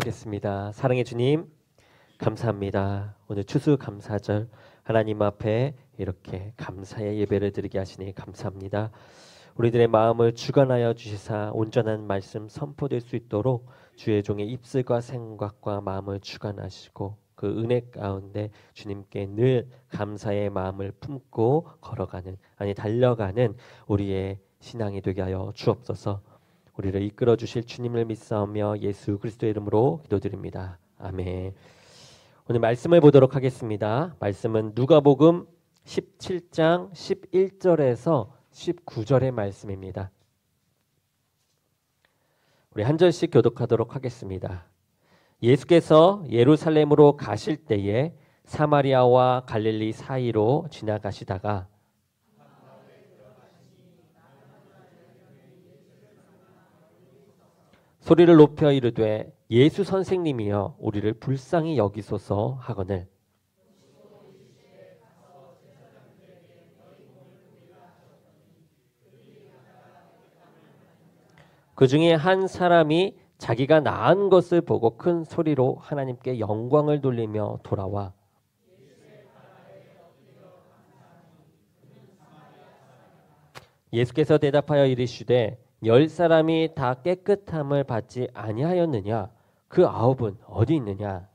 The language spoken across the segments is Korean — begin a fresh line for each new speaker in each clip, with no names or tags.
기도하겠습니다. 사랑의 주님, 감사합니다. 오늘 추수감사절 하나님 앞에 이렇게 감사의 예배를 드리게 하시니 감사합니다. 우리들의 마음을 주관하여 주시사 온전한 말씀 선포될 수 있도록 주의 종의 입술과 생각과 마음을 주관하시고 그 은혜 가운데 주님께 늘 감사의 마음을 품고 걸어가는, 달려가는 우리의 신앙이 되게 하여 주옵소서. 우리를 이끌어 주실 주님을 믿사오며 예수 그리스도의 이름으로 기도드립니다. 아멘. 오늘 말씀을 보도록 하겠습니다. 말씀은 누가복음 17장 11절에서 19절의 말씀입니다. 우리 한 절씩 교독하도록 하겠습니다. 예수께서 예루살렘으로 가실 때에 사마리아와 갈릴리 사이로 지나가시다가 소리를 높여 이르되 예수 선생님이여 우리를 불쌍히 여기소서 하거늘 그 중에 한 사람이 자기가 나은 것을 보고 큰 소리로 하나님께 영광을 돌리며 돌아와 예수께서 대답하여 이르시되 10사람이 다 깨끗함을 받지 아니하였느냐? 그 9은 어디 있느냐?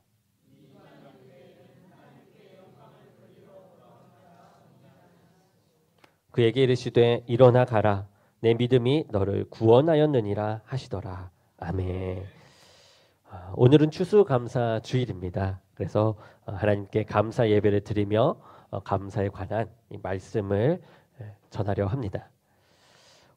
그에게 이르시되 일어나 가라. 내 믿음이 너를 구원하였느니라 하시더라. 아멘. 오늘은 추수감사 주일입니다. 그래서 하나님께 감사 예배를 드리며 감사에 관한 이 말씀을 전하려 합니다.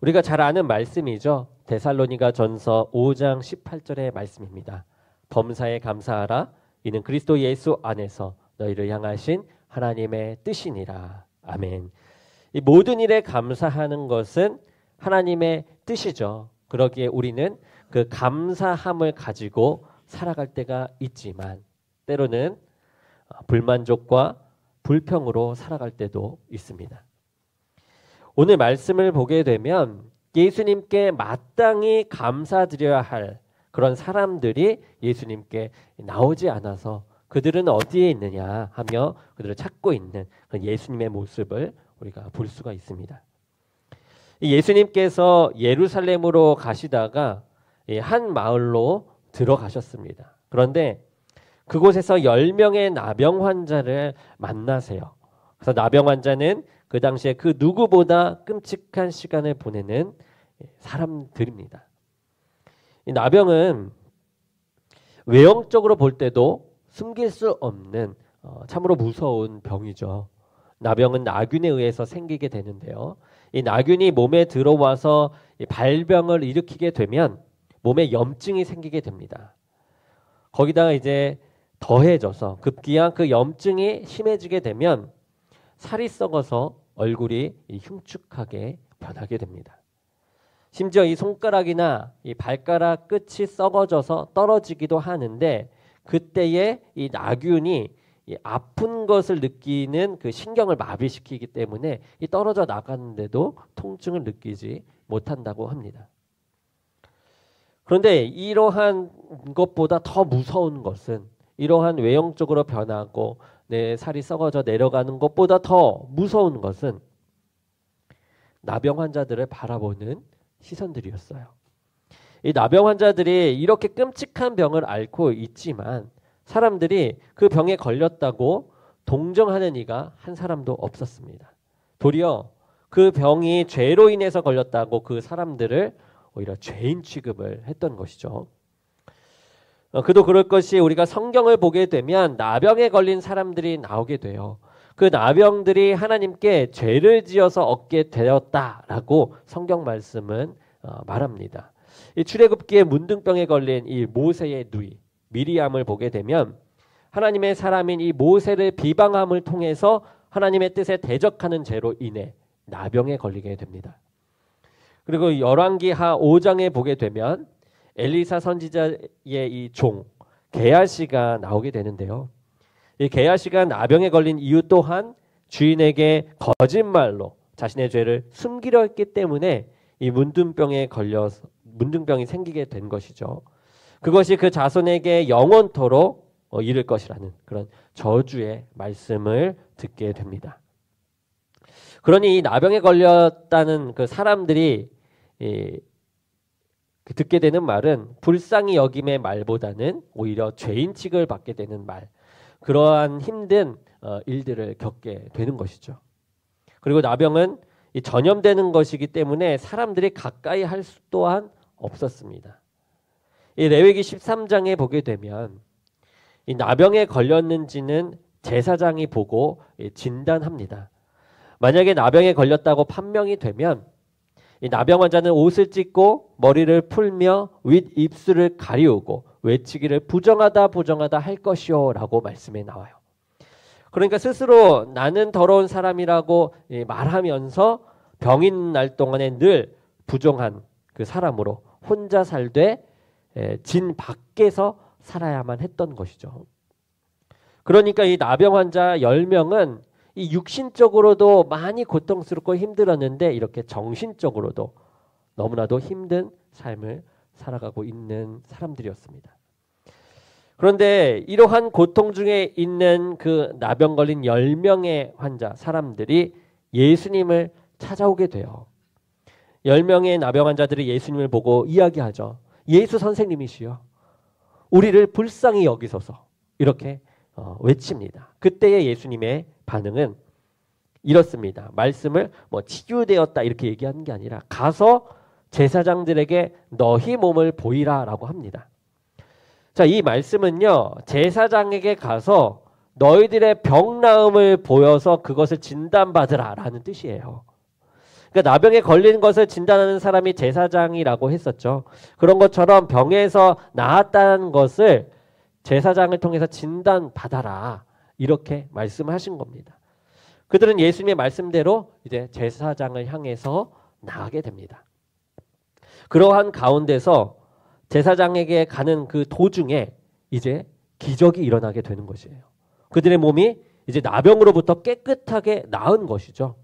우리가 잘 아는 말씀이죠. 데살로니가 전서 5장 18절의 말씀입니다. 범사에 감사하라. 이는 그리스도 예수 안에서 너희를 향하신 하나님의 뜻이니라. 아멘. 이 모든 일에 감사하는 것은 하나님의 뜻이죠. 그러기에 우리는 그 감사함을 가지고 살아갈 때가 있지만 때로는 불만족과 불평으로 살아갈 때도 있습니다. 오늘 말씀을 보게 되면 예수님께 마땅히 감사드려야 할 그런 사람들이 예수님께 나오지 않아서 그들은 어디에 있느냐 하며 그들을 찾고 있는 예수님의 모습을 우리가 볼 수가 있습니다. 예수님께서 예루살렘으로 가시다가 한 마을로 들어가셨습니다. 그런데 그곳에서 10명의 나병 환자를 만나세요. 그래서 나병 환자는 그 당시에 그 누구보다 끔찍한 시간을 보내는 사람들입니다. 이 나병은 외형적으로 볼 때도 숨길 수 없는 참으로 무서운 병이죠. 나병은 나균에 의해서 생기게 되는데요. 이 나균이 몸에 들어와서 발병을 일으키게 되면 몸에 염증이 생기게 됩니다. 거기다가 이제 더해져서 급기야 그 염증이 심해지게 되면 살이 썩어서 얼굴이 흉측하게 변하게 됩니다. 심지어 이 손가락이나 이 발가락 끝이 썩어져서 떨어지기도 하는데 그때에 이 나균이 이 아픈 것을 느끼는 그 신경을 마비시키기 때문에 이 떨어져 나가는데도 통증을 느끼지 못한다고 합니다. 그런데 이러한 것보다 더 무서운 것은 이러한 외형적으로 변하고 내 살이 썩어져 내려가는 것보다 더 무서운 것은 나병 환자들을 바라보는 시선들이었어요. 이 나병 환자들이 이렇게 끔찍한 병을 앓고 있지만 사람들이 그 병에 걸렸다고 동정하는 이가 한 사람도 없었습니다. 도리어 그 병이 죄로 인해서 걸렸다고 그 사람들을 오히려 죄인 취급을 했던 것이죠. 그도 그럴 것이 우리가 성경을 보게 되면 나병에 걸린 사람들이 나오게 돼요. 그 나병들이 하나님께 죄를 지어서 얻게 되었다라고 성경 말씀은 말합니다. 이 출애굽기에 문둥병에 걸린 이 모세의 누이 미리암을 보게 되면 하나님의 사람인 이 모세를 비방함을 통해서 하나님의 뜻에 대적하는 죄로 인해 나병에 걸리게 됩니다. 그리고 열왕기하 5장에 보게 되면 엘리사 선지자의 이 종 게하시가 나오게 되는데요. 이 게하시가 나병에 걸린 이유 또한 주인에게 거짓말로 자신의 죄를 숨기려 했기 때문에 이 문둥병에 걸려서 문둥병이 생기게 된 것이죠. 그것이 그 자손에게 영원토록 이를 것이라는 그런 저주의 말씀을 듣게 됩니다. 그러니 이 나병에 걸렸다는 그 사람들이 듣게 되는 말은 불쌍히 여김의 말보다는 오히려 죄인 취급을 받게 되는 말, 그러한 힘든 일들을 겪게 되는 것이죠. 그리고 나병은 전염되는 것이기 때문에 사람들이 가까이 할 수 또한 없었습니다. 이 레위기 13장에 보게 되면 이 나병에 걸렸는지는 제사장이 보고 진단합니다. 만약에 나병에 걸렸다고 판명이 되면 이 나병 환자는 옷을 찢고 머리를 풀며 윗 입술을 가리우고 외치기를 부정하다 할 것이요 라고 말씀에 나와요. 그러니까 스스로 나는 더러운 사람이라고 말하면서 병인 날 동안에 늘 부정한 그 사람으로 혼자 살되 진 밖에서 살아야만 했던 것이죠. 그러니까 이 나병 환자 10명은 이 육신적으로도 많이 고통스럽고 힘들었는데 이렇게 정신적으로도 너무나도 힘든 삶을 살아가고 있는 사람들이었습니다. 그런데 이러한 고통 중에 있는 그 나병 걸린 10명의 환자 사람들이 예수님을 찾아오게 돼요. 10명의 나병 환자들이 예수님을 보고 이야기하죠. 예수 선생님이시여, 우리를 불쌍히 여기소서, 이렇게 외칩니다. 그때의 예수님의 반응은 이렇습니다. 말씀을 치유되었다 이렇게 얘기하는 게 아니라 가서 제사장들에게 너희 몸을 보이라라고 합니다. 자, 이 말씀은요, 제사장에게 가서 너희들의 병 나음을 보여서 그것을 진단받으라라는 뜻이에요. 그러니까 나병에 걸린 것을 진단하는 사람이 제사장이라고 했었죠. 그런 것처럼 병에서 나았다는 것을 제사장을 통해서 진단받아라, 이렇게 말씀하신 겁니다. 그들은 예수님의 말씀대로 이제 제사장을 향해서 나아가게 됩니다. 그러한 가운데서 제사장에게 가는 그 도중에 이제 기적이 일어나게 되는 것이에요. 그들의 몸이 이제 나병으로부터 깨끗하게 나은 것이죠.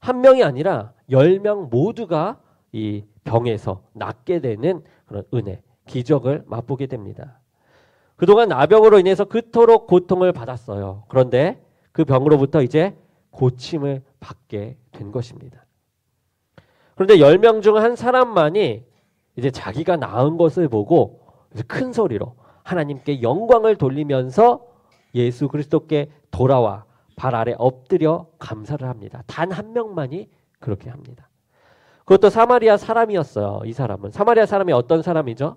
한 명이 아니라 10명 모두가 이 병에서 낫게 되는 그런 은혜, 기적을 맛보게 됩니다. 그동안 나병으로 인해서 그토록 고통을 받았어요. 그런데 그 병으로부터 이제 고침을 받게 된 것입니다. 그런데 10명 중 한 사람만이 이제 자기가 나은 것을 보고 큰 소리로 하나님께 영광을 돌리면서 예수 그리스도께 돌아와 발 아래 엎드려 감사를 합니다. 단 한 명만이 그렇게 합니다. 그것도 사마리아 사람이었어요. 이 사람은. 사마리아 사람이 어떤 사람이죠?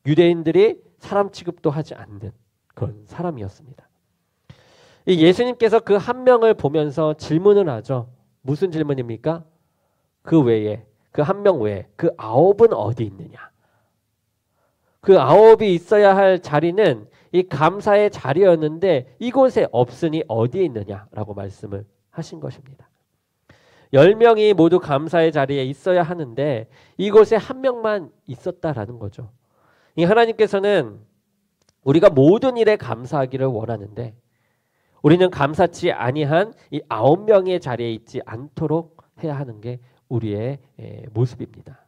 유대인들이 사람 취급도 하지 않는 그런 사람이었습니다. 이 예수님께서 그 한 명을 보면서 질문을 하죠. 무슨 질문입니까? 그 외에, 그 한 명 외에 그 9은 어디 있느냐? 그 9이 있어야 할 자리는 이 감사의 자리였는데 이곳에 없으니 어디에 있느냐라고 말씀을 하신 것입니다. 10명이 모두 감사의 자리에 있어야 하는데 이곳에 한 명만 있었다라는 거죠. 이 하나님께서는 우리가 모든 일에 감사하기를 원하는데 우리는 감사치 아니한 이 9명의 자리에 있지 않도록 해야 하는 게 우리의 모습입니다.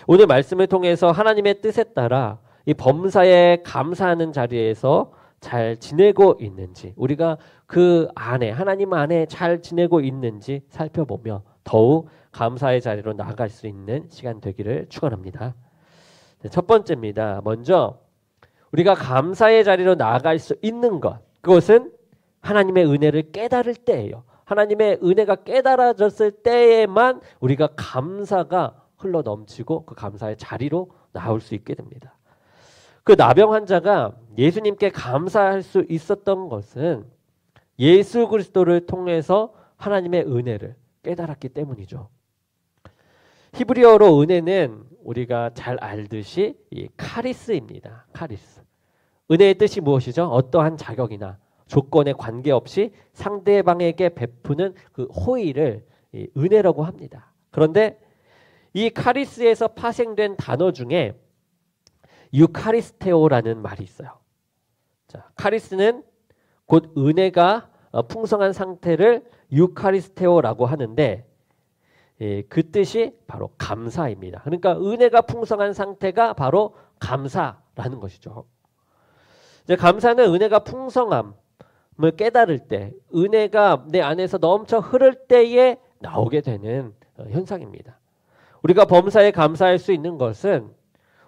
오늘 말씀을 통해서 하나님의 뜻에 따라 이 범사에 감사하는 자리에서 잘 지내고 있는지, 우리가 그 안에, 하나님 안에 잘 지내고 있는지 살펴보며 더욱 감사의 자리로 나아갈 수 있는 시간 되기를 축원합니다. 첫 번째입니다. 먼저 우리가 감사의 자리로 나아갈 수 있는 것, 그것은 하나님의 은혜를 깨달을 때예요. 하나님의 은혜가 깨달아졌을 때에만 우리가 감사가 흘러 넘치고 그 감사의 자리로 나올 수 있게 됩니다. 그 나병 환자가 예수님께 감사할 수 있었던 것은 예수 그리스도를 통해서 하나님의 은혜를 깨달았기 때문이죠. 히브리어로 은혜는 우리가 잘 알듯이 이 카리스입니다. 카리스. 은혜의 뜻이 무엇이죠? 어떠한 자격이나 조건에 관계없이 상대방에게 베푸는 그 호의를 은혜라고 합니다. 그런데 이 카리스에서 파생된 단어 중에 유카리스테오라는 말이 있어요. 자, 카리스는 곧 은혜가 풍성한 상태를 유카리스테오라고 하는데 그 뜻이 바로 감사입니다. 그러니까 은혜가 풍성한 상태가 바로 감사라는 것이죠. 이제 감사는 은혜가 풍성함을 깨달을 때, 은혜가 내 안에서 넘쳐 흐를 때에 나오게 되는 현상입니다. 우리가 범사에 감사할 수 있는 것은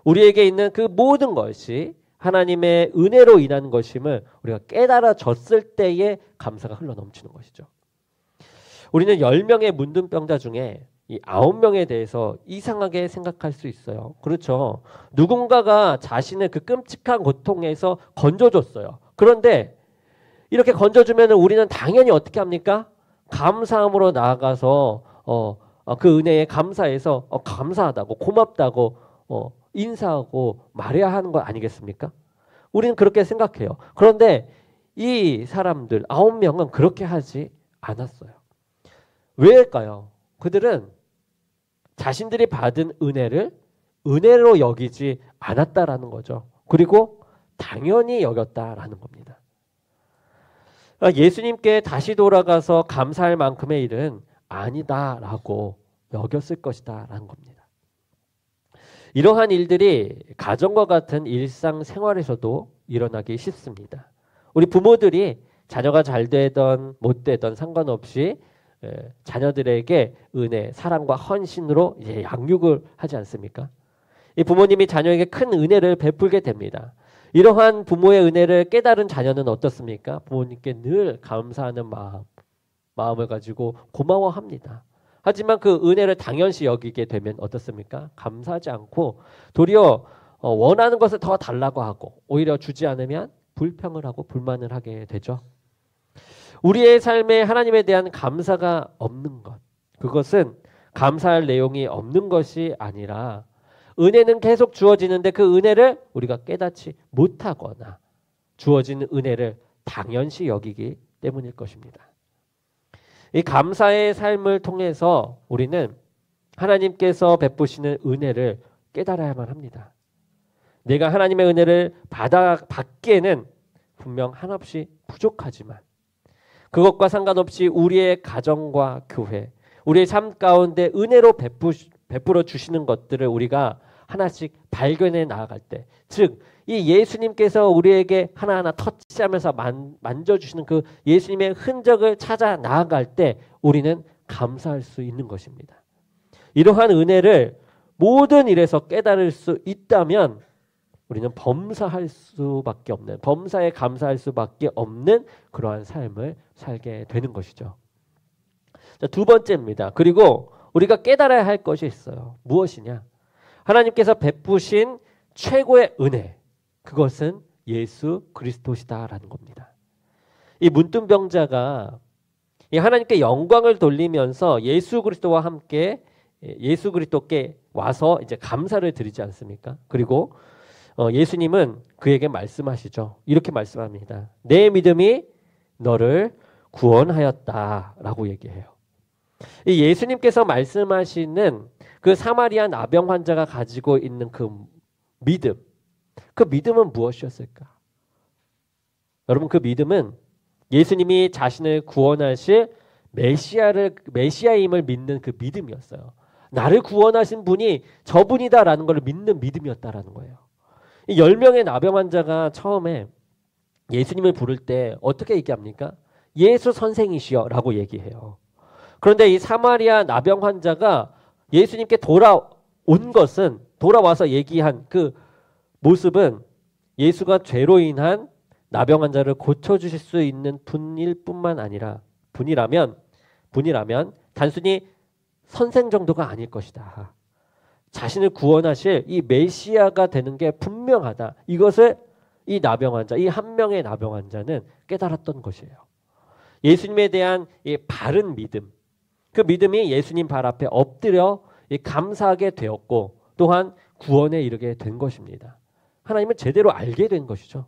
우리에게 있는 그 모든 것이 하나님의 은혜로 인한 것임을 우리가 깨달아졌을 때에 감사가 흘러 넘치는 것이죠. 우리는 10명의 문둥병자 중에 이 9명에 대해서 이상하게 생각할 수 있어요. 그렇죠. 누군가가 자신의 그 끔찍한 고통에서 건져줬어요. 그런데 이렇게 건져주면 우리는 당연히 어떻게 합니까? 감사함으로 나아가서 그 은혜에 감사해서 감사하다고 고맙다고 인사하고 말해야 하는 거 아니겠습니까? 우리는 그렇게 생각해요. 그런데 이 사람들 9명은 그렇게 하지 않았어요. 왜일까요? 그들은 자신들이 받은 은혜를 은혜로 여기지 않았다라는 거죠. 그리고 당연히 여겼다라는 겁니다. 예수님께 다시 돌아가서 감사할 만큼의 일은 아니다라고 여겼을 것이다라는 겁니다. 이러한 일들이 가정과 같은 일상생활에서도 일어나기 쉽습니다. 우리 부모들이 자녀가 잘 되던 못 되던 상관없이 자녀들에게 은혜, 사랑과 헌신으로 이제 양육을 하지 않습니까? 이 부모님이 자녀에게 큰 은혜를 베풀게 됩니다. 이러한 부모의 은혜를 깨달은 자녀는 어떻습니까? 부모님께 늘 감사하는 마음을 가지고 고마워합니다. 하지만 그 은혜를 당연시 여기게 되면 어떻습니까? 감사하지 않고 도리어 원하는 것을 더 달라고 하고 오히려 주지 않으면 불평을 하고 불만을 하게 되죠. 우리의 삶에 하나님에 대한 감사가 없는 것, 그것은 감사할 내용이 없는 것이 아니라 은혜는 계속 주어지는데 그 은혜를 우리가 깨닫지 못하거나 주어지는 은혜를 당연시 여기기 때문일 것입니다. 이 감사의 삶을 통해서 우리는 하나님께서 베푸시는 은혜를 깨달아야만 합니다. 내가 하나님의 은혜를 받기에는 분명 한없이 부족하지만 그것과 상관없이 우리의 가정과 교회, 우리의 삶 가운데 은혜로 베풀어 주시는 것들을 우리가 하나씩 발견해 나아갈 때, 즉 이 예수님께서 우리에게 하나하나 터치하면서 만져주시는 그 예수님의 흔적을 찾아 나아갈 때 우리는 감사할 수 있는 것입니다. 이러한 은혜를 모든 일에서 깨달을 수 있다면 우리는 범사에 감사할 수밖에 없는 그러한 삶을 살게 되는 것이죠. 자, 두 번째입니다. 그리고 우리가 깨달아야 할 것이 있어요. 무엇이냐? 하나님께서 베푸신 최고의 은혜, 그것은 예수 그리스도시다라는 겁니다. 이 문둥병자가 하나님께 영광을 돌리면서 예수 그리스도와 함께 예수 그리스도께 와서 이제 감사를 드리지 않습니까? 그리고 예수님은 그에게 말씀하시죠. 이렇게 말씀합니다. 내 믿음이 너를 구원하였다라고 얘기해요. 이 예수님께서 말씀하시는 그 사마리아 나병 환자가 가지고 있는 그 믿음은 무엇이었을까? 여러분, 그 믿음은 예수님이 자신을 구원하실 메시아임을 믿는 그 믿음이었어요. 나를 구원하신 분이 저분이다라는 걸 믿는 믿음이었다라는 거예요. 이 10명의 나병 환자가 처음에 예수님을 부를 때 어떻게 얘기합니까? 예수 선생이시여 라고 얘기해요. 그런데 이 사마리아 나병 환자가 예수님께 돌아와서 얘기한 그 모습은 예수가 죄로 인한 나병 환자를 고쳐주실 수 있는 분일 뿐만 아니라 분이라면 단순히 선생 정도가 아닐 것이다. 자신을 구원하실 이 메시아가 되는 게 분명하다. 이것을 이 나병 환자, 이 한 명의 나병 환자는 깨달았던 것이에요. 예수님에 대한 이 바른 믿음, 그 믿음이 예수님 발 앞에 엎드려 감사하게 되었고 또한 구원에 이르게 된 것입니다. 하나님을 제대로 알게 된 것이죠.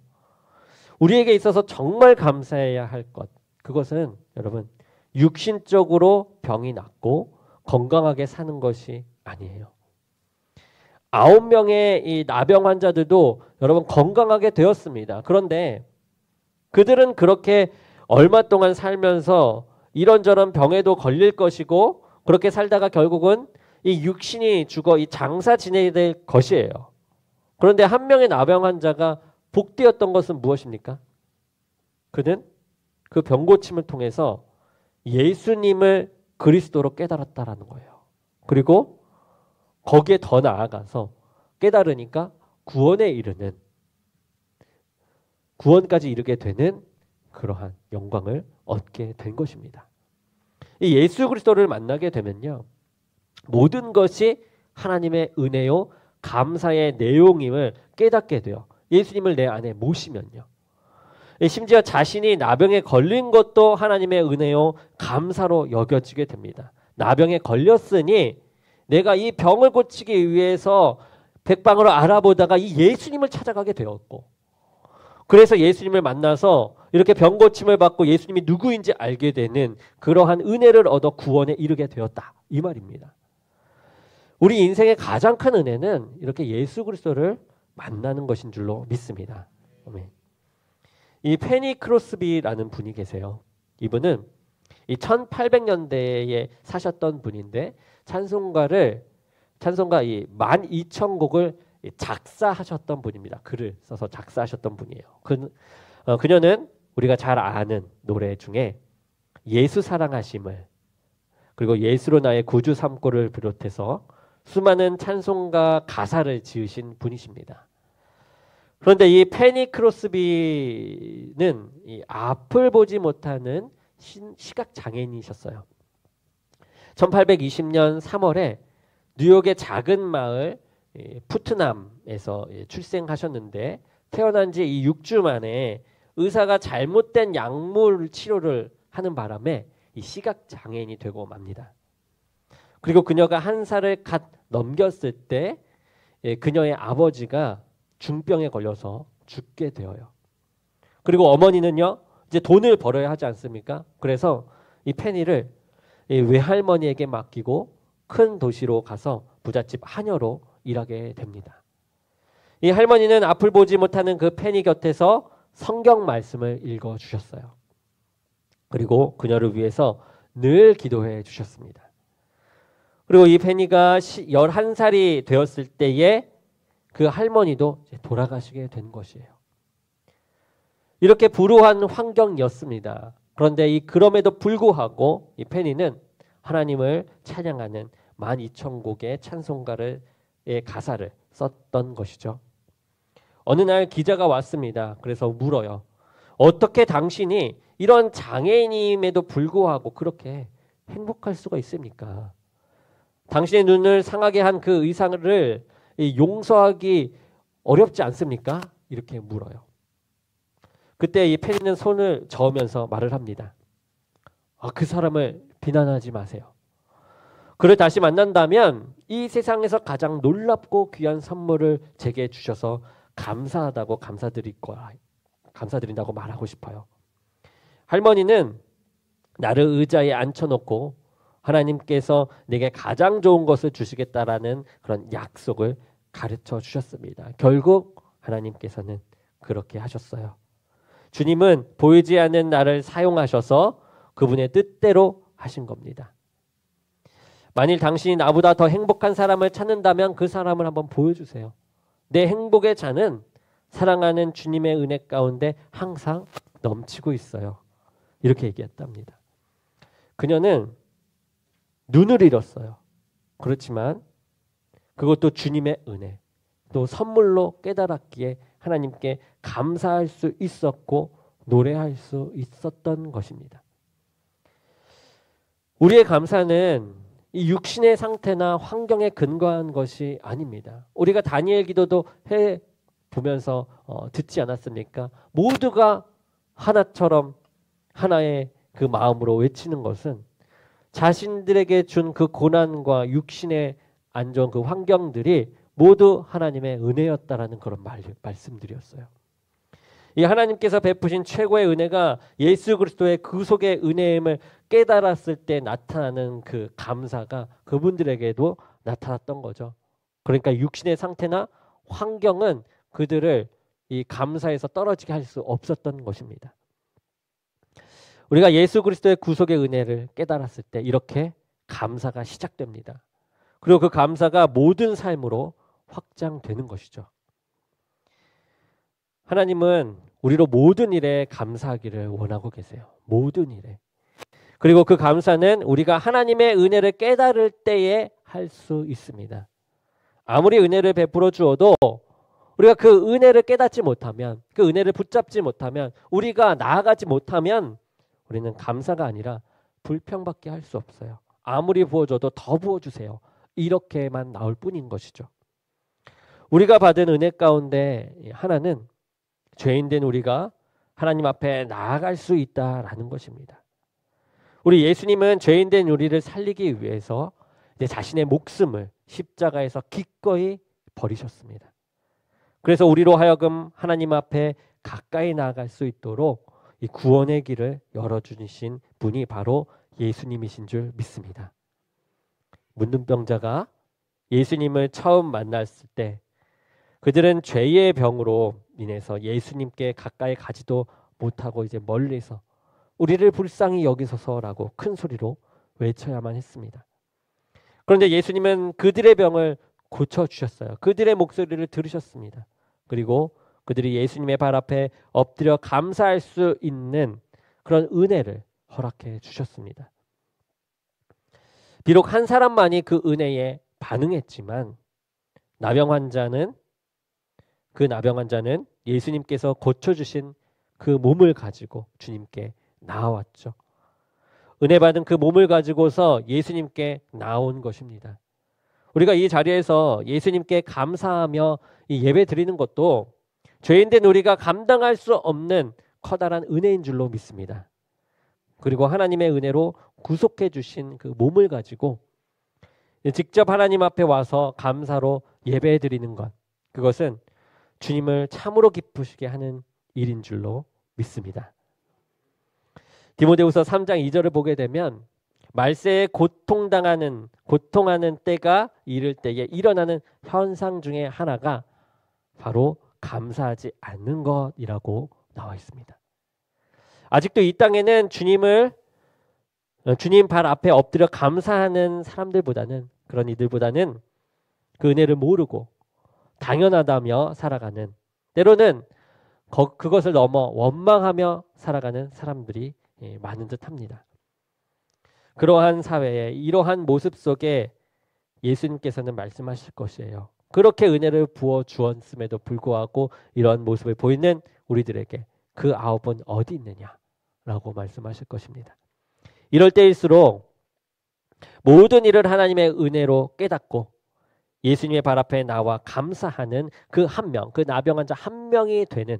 우리에게 있어서 정말 감사해야 할 것, 그것은 여러분 육신적으로 병이 낫고 건강하게 사는 것이 아니에요. 9명의 이 나병 환자들도 여러분 건강하게 되었습니다. 그런데 그들은 그렇게 얼마 동안 살면서 이런저런 병에도 걸릴 것이고 그렇게 살다가 결국은 이 육신이 죽어 이 장사 지내야 될 것이에요. 그런데 한 명의 나병 환자가 복되었던 것은 무엇입니까? 그는 그 병고침을 통해서 예수님을 그리스도로 깨달았다라는 거예요. 그리고 거기에 더 나아가서 깨달으니까 구원까지 이르게 되는 그러한 영광을 얻게 된 것입니다. 이 예수 그리스도를 만나게 되면요, 모든 것이 하나님의 은혜요 감사의 내용임을 깨닫게 돼요. 예수님을 내 안에 모시면요. 심지어 자신이 나병에 걸린 것도 하나님의 은혜요 감사로 여겨지게 됩니다. 나병에 걸렸으니 내가 이 병을 고치기 위해서 백방으로 알아보다가 이 예수님을 찾아가게 되었고, 그래서 예수님을 만나서 이렇게 병 고침을 받고 예수님이 누구인지 알게 되는 그러한 은혜를 얻어 구원에 이르게 되었다, 이 말입니다. 우리 인생의 가장 큰 은혜는 이렇게 예수 그리스도를 만나는 것인 줄로 믿습니다. 아멘. 이 페니 크로스비라는 분이 계세요. 이분은 이 1800년대에 사셨던 분인데 찬송가 이 12,000곡을 작사하셨던 분입니다. 글을 써서 작사하셨던 분이에요. 그녀는 우리가 잘 아는 노래 중에 예수 사랑하심을, 그리고 예수로 나의 구주 삼고를 비롯해서 수많은 찬송가 가사를 지으신 분이십니다. 그런데 이 페니 크로스비는 이 앞을 보지 못하는 시각 장애인이셨어요. 1820년 3월에 뉴욕의 작은 마을 푸트남에서 출생하셨는데, 태어난 지 이 6주 만에 의사가 잘못된 약물 치료를 하는 바람에 이 시각 장애인이 되고 맙니다. 그리고 그녀가 1살을 갓 넘겼을 때 그녀의 아버지가 중병에 걸려서 죽게 되어요. 그리고 어머니는요, 이제 돈을 벌어야 하지 않습니까? 그래서 이 페니를 외할머니에게 맡기고 큰 도시로 가서 부잣집 하녀로 일하게 됩니다. 이 할머니는 앞을 보지 못하는 그 페니 곁에서 성경 말씀을 읽어 주셨어요. 그리고 그녀를 위해서 늘 기도해 주셨습니다. 그리고 이 페니가 11살이 되었을 때에 그 할머니도 돌아가시게 된 것이에요. 이렇게 불우한 환경이었습니다. 그런데 그럼에도 불구하고 이 페니는 하나님을 찬양하는 12,000곡의 찬송가의 가사를 썼던 것이죠. 어느 날 기자가 왔습니다. 그래서 물어요. 어떻게 당신이 이런 장애인임에도 불구하고 그렇게 행복할 수가 있습니까? 당신의 눈을 상하게 한 그 의상을 용서하기 어렵지 않습니까? 이렇게 물어요. 그때 이 페니는 손을 저으면서 말을 합니다. 그 사람을 비난하지 마세요. 그를 다시 만난다면 이 세상에서 가장 놀랍고 귀한 선물을 제게 주셔서 감사하다고 감사드린다고 말하고 싶어요. 할머니는 나를 의자에 앉혀놓고 하나님께서 내게 가장 좋은 것을 주시겠다라는 그런 약속을 가르쳐 주셨습니다. 결국 하나님께서는 그렇게 하셨어요. 주님은 보이지 않는 나를 사용하셔서 그분의 뜻대로 하신 겁니다. 만일 당신이 나보다 더 행복한 사람을 찾는다면 그 사람을 한번 보여주세요. 내 행복의 잔은 사랑하는 주님의 은혜 가운데 항상 넘치고 있어요. 이렇게 얘기했답니다. 그녀는 눈을 잃었어요. 그렇지만 그것도 주님의 은혜, 또 선물로 깨달았기에 하나님께 감사할 수 있었고 노래할 수 있었던 것입니다. 우리의 감사는 이 육신의 상태나 환경에 근거한 것이 아닙니다. 우리가 다니엘 기도도 해 보면서 듣지 않았습니까? 모두가 하나처럼 하나의 그 마음으로 외치는 것은 자신들에게 준 그 고난과 육신에 안 좋은 그 환경들이 모두 하나님의 은혜였다라는 그런 말씀들이었어요. 이 하나님께서 베푸신 최고의 은혜가 예수 그리스도의 구속의 은혜임을 깨달았을 때 나타나는 그 감사가 그분들에게도 나타났던 거죠. 그러니까 육신의 상태나 환경은 그들을 이 감사에서 떨어지게 할 수 없었던 것입니다. 우리가 예수 그리스도의 구속의 은혜를 깨달았을 때 이렇게 감사가 시작됩니다. 그리고 그 감사가 모든 삶으로 확장되는 것이죠. 하나님은 우리로 모든 일에 감사하기를 원하고 계세요. 모든 일에. 그리고 그 감사는 우리가 하나님의 은혜를 깨달을 때에 할 수 있습니다. 아무리 은혜를 베풀어 주어도 우리가 그 은혜를 깨닫지 못하면, 그 은혜를 붙잡지 못하면, 우리가 나아가지 못하면 우리는 감사가 아니라 불평밖에 할 수 없어요. 아무리 부어줘도 더 부어주세요. 이렇게만 나올 뿐인 것이죠. 우리가 받은 은혜 가운데 하나는 죄인된 우리가 하나님 앞에 나아갈 수 있다라는 것입니다. 우리 예수님은 죄인된 우리를 살리기 위해서 이제 자신의 목숨을 십자가에서 기꺼이 버리셨습니다. 그래서 우리로 하여금 하나님 앞에 가까이 나아갈 수 있도록 이 구원의 길을 열어주신 분이 바로 예수님이신 줄 믿습니다. 문둥병자가 예수님을 처음 만났을 때 그들은 죄의 병으로 인해서 예수님께 가까이 가지도 못하고 이제 멀리서 우리를 불쌍히 여기소서라고 큰 소리로 외쳐야만 했습니다. 그런데 예수님은 그들의 병을 고쳐주셨어요. 그들의 목소리를 들으셨습니다. 그리고 그들이 예수님의 발 앞에 엎드려 감사할 수 있는 그런 은혜를 허락해 주셨습니다. 비록 한 사람만이 그 은혜에 반응했지만 나병 환자는 예수님께서 고쳐주신 그 몸을 가지고 주님께 나아왔죠. 은혜 받은 그 몸을 가지고서 예수님께 나온 것입니다. 우리가 이 자리에서 예수님께 감사하며 이 예배 드리는 것도 죄인된 우리가 감당할 수 없는 커다란 은혜인 줄로 믿습니다. 그리고 하나님의 은혜로 구속해 주신 그 몸을 가지고 직접 하나님 앞에 와서 감사로 예배 드리는 것, 그것은 주님을 참으로 기쁘시게 하는 일인 줄로 믿습니다. 디모데후서 3장 2절을 보게 되면 말세에 고통하는 때가 이를 때에 일어나는 현상 중에 하나가 바로 감사하지 않는 것이라고 나와 있습니다. 아직도 이 땅에는 주님 발 앞에 엎드려 감사하는 사람들보다는, 그런 이들보다는 그 은혜를 모르고 당연하다며 살아가는, 때로는 그것을 넘어 원망하며 살아가는 사람들이 많은 듯합니다. 그러한 사회에, 이러한 모습 속에 예수님께서는 말씀하실 것이에요. 그렇게 은혜를 부어 주었음에도 불구하고 이러한 모습을 보이는 우리들에게 그 아홉은 어디 있느냐라고 말씀하실 것입니다. 이럴 때일수록 모든 일을 하나님의 은혜로 깨닫고 예수님의 발 앞에 나와 감사하는 그 한 명, 그 나병 환자 한 명이 되는,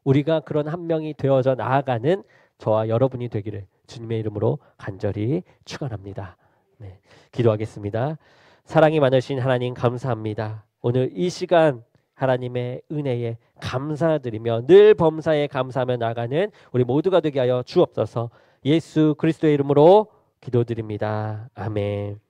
우리가 그런 한 명이 되어져 나아가는 저와 여러분이 되기를 주님의 이름으로 간절히 축원합니다. 네, 기도하겠습니다. 사랑이 많으신 하나님 감사합니다. 오늘 이 시간 하나님의 은혜에 감사드리며 늘 범사에 감사하며 나가는 우리 모두가 되게 하여 주옵소서. 예수 그리스도의 이름으로 기도드립니다. 아멘.